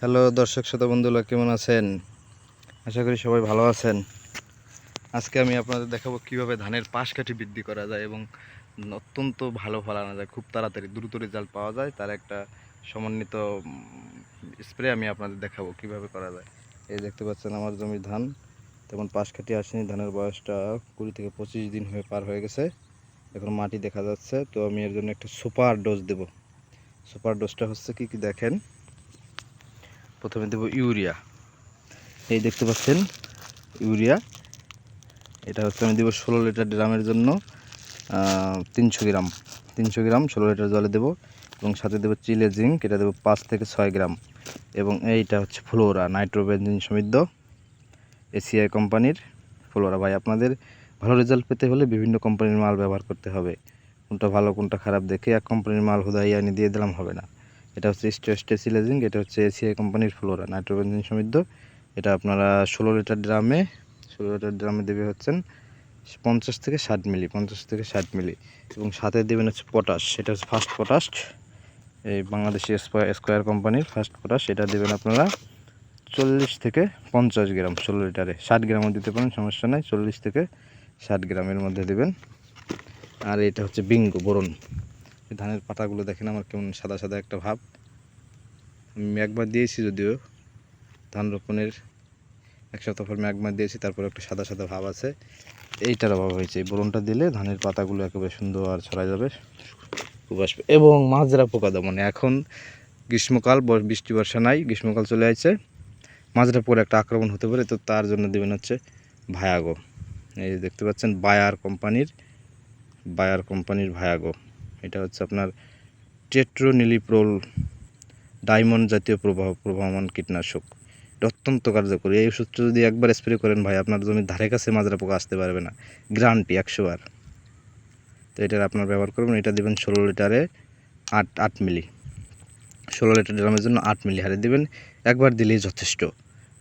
Hello দর্শক শ্রোতা বন্ধুরা, কেমন আছেন? আশা করি সবাই ভালো আছেন। আজকে আমি আপনাদের দেখাবো কিভাবে ধানের পাশ কাঠি বৃদ্ধি করা যায় এবং অত্যন্ত ভালো ফল আনা যায়, খুব তাড়াতাড়ি দ্রুত রেজাল্ট পাওয়া যায়। তার একটা সমন্বিত স্প্রে আমি আপনাদের দেখাবো কিভাবে করা যায়। এই দেখতে পাচ্ছেন আমার জমির ধান তেমন পাশ কাঠি আসেনি, ধানের বয়সটা 20 থেকে 25 দিন পার হয়ে গেছে। এখন মাটি দেখা যাচ্ছে, তো আমি এর জন্য একটা সুপার ডোজ দেব। সুপার ডোজটা হচ্ছে কি কি দেখেন। প্রথমে দেব ইউরিয়া, এই দেখতে পাচ্ছেন ইউরিয়া। এটা হচ্ছে আমি দেবো 16 লিটার ড্রামের জন্য 300 গ্রাম 16 লিটার জলে দেবো। এবং সাথে দেবো চিলে জিঙ্ক, এটা দেবো 5 থেকে 6 গ্রাম। এবং এইটা হচ্ছে ফ্লোরা নাইট্রোবেনজিন সমৃদ্ধ এসিআই কোম্পানির ফ্লোরা। ভাই, আপনাদের ভালো রেজাল্ট পেতে হলে বিভিন্ন কোম্পানির মাল ব্যবহার করতে হবে। কোনটা ভালো কোনটা খারাপ দেখে এক কোম্পানির মাল হুদাই আনি দিয়ে দিলাম হবে না। এটা হচ্ছে স্টে চিলে জিঙ্ক, এটা হচ্ছে এসিআই কোম্পানির ফ্লোরা নাইট্রোবেনজিন সমৃদ্ধ। এটা আপনারা 16 লিটার ড্রামে দেবে হচ্ছেন 50 থেকে 60 মিলি। এবং সাথে দেবেন হচ্ছে পটাশ, এটা হচ্ছে ফার্স্ট পটাশ, এই বাংলাদেশি স্কোয়ার কোম্পানির ফার্স্ট পটাশ। এটা দেবেন আপনারা 40 থেকে 50 গ্রাম 16 লিটারে। 60 গ্রামও দিতে পারেন, সমস্যা নাই। 40 থেকে 60 গ্রামের মধ্যে দেবেন। আর এটা হচ্ছে বিঙ্গো বোরন। ধানের পাতাগুলো দেখেন আমার কেমন সাদা সাদা একটা ভাব। আমি একবার দিয়েছি, যদিও ধান রোপণের 1 সপ্তাহ পর আমি একবার দিয়েছি, তারপর একটা সাদা সাদা ভাব আছে। এইটার অভাব হয়েছে। এই বোরনটা দিলে ধানের পাতাগুলো একেবারে সুন্দর আর ছড়া যাবে, খুব আসবে। এবং মাজরা পোকা দমনে এখন গ্রীষ্মকাল, বৃষ্টি বর্ষা নাই, গ্রীষ্মকাল চলে আসছে, মাজরা পোকার একটা আক্রমণ হতে পারে। তো তার জন্য দেবেন হচ্ছে ভায়াগো। এই দেখতে পাচ্ছেন বায়ার কোম্পানির ভায়াগো। এটা হচ্ছে আপনার টেট্রোনিলিপ্রোল ডায়মন্ড জাতীয় প্রবাহমান কীটনাশক। এটা অত্যন্ত কার্যকরী। এই ওষুধটা যদি একবার স্প্রে করেন ভাই, আপনার জমির ধারে কাছে মাজরা পোকা আসতে পারবে না, গ্যারান্টি 100 বার। তো এটার আপনার ব্যবহার করবেন। এটা দেবেন 16 লিটারে 8 মিলি। 16 লিটার ড্রামের জন্য 8 মিলি হারে দেবেন। একবার দিলেই যথেষ্ট,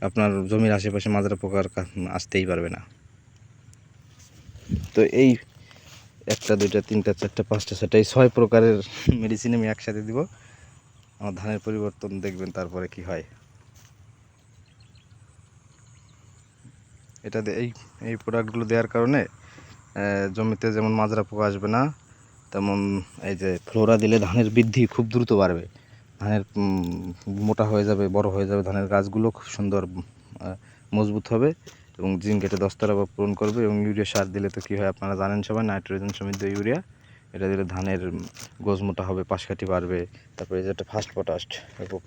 আপনার জমির আশেপাশে মাজরা পোকার আসতেই পারবে না। তো এই 1টা 2টা 3টা 4টা 5টা 6টা এই 6 প্রকারের মেডিসিন আমি একসাথে দিব। আমার ধানের পরিবর্তন দেখবেন তারপরে কি হয়। এটা এই প্রোডাক্টগুলো দেওয়ার কারণে জমিতে যেমন মাজরা পোকা আসবে না, তেমন এই যে ফ্লোরা দিলে ধানের বৃদ্ধি খুব দ্রুত বাড়বে। ধানের মোটা হয়ে যাবে, বড় হয়ে যাবে, ধানের গাছগুলো খুব সুন্দর মজবুত হবে। এবং জিঙ্ক এটা 10 তলা পূরণ করবে। এবং ইউরিয়া সার দিলে তো কী হয় আপনারা জানেন সবাই, নাইট্রোজেন সমৃদ্ধ ইউরিয়া। এটা দিলে ধানের গোজ মোটা হবে, পাশকাঠি বাড়বে। তারপরে যে একটা ফার্স্ট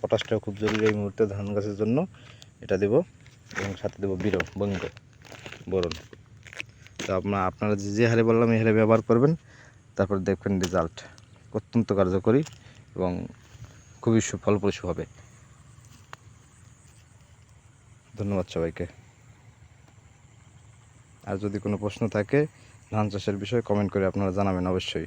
পটাশটাও খুব জরুরি এই মুহূর্তে ধান গাছের জন্য, এটা দেব। এবং সাথে দেবো বোরন। তো আপনারা যে হারে বললাম এই হারে ব্যবহার করবেন, তারপর দেখবেন রেজাল্ট অত্যন্ত কার্যকরী এবং খুবই ফলপ্রসূ হবে। ধন্যবাদ সবাইকে। আর যদি কোনো প্রশ্ন থাকে ধান চাষের বিষয়ে কমেন্ট করে আপনারা জানাবেন অবশ্যই।